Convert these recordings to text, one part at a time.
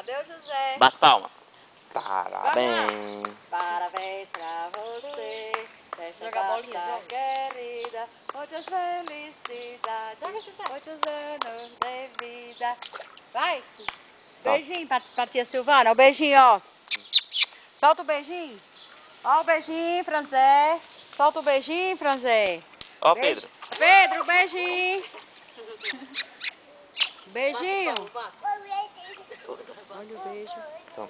Cadê o José? Bate palma. Parabéns. Parabéns pra você. Nesta Joga a bolinha, data joga. querida. Muitas felicidades. Muitos anos de vida. Vai. Beijinho pra tia Silvana. O beijinho, ó. Solta o beijinho. Ó o beijinho, Franzé. Solta o beijinho, Franzé. Ó, Beijo. Pedro. Pedro, beijinho. Beijinho. Olha o beijo. Então,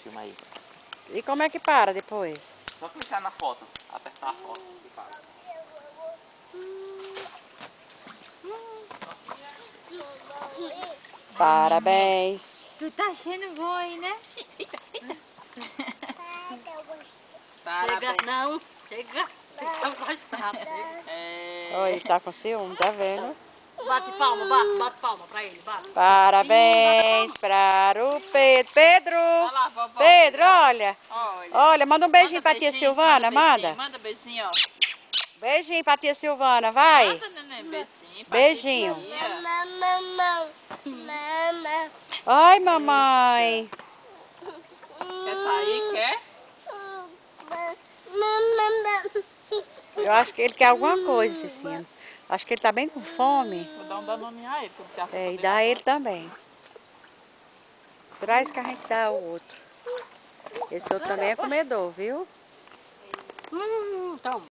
filma aí. E como é que para depois? Só clicar na foto. Apertar a foto e para. Parabéns. Tu tá achando bom aí, né? Eita, eita. Chega, não. Chega. Fica afastado. Olha, ele tá com ciúme, tá vendo? Bate palma, bate palma pra ele, bate. Parabéns para o Pedro. Pedro! Olha lá, vovó. Pedro, olha. Olha. Olha, manda um beijinho pra tia beijinho, Silvana, manda. Manda beijinho, ó. Beijinho pra tia Silvana, vai. Manda, neném, beijinho. pra Beijinho. titia. Ai, mamãe. Quer sair, quer? Eu acho que ele quer alguma coisa, Cicinha. Acho que ele tá bem com fome. Vou dar um danoninho a ele, que não tem É, e dá ele também. Traz que a gente dá o outro. Esse outro também é comedor, viu? Toma.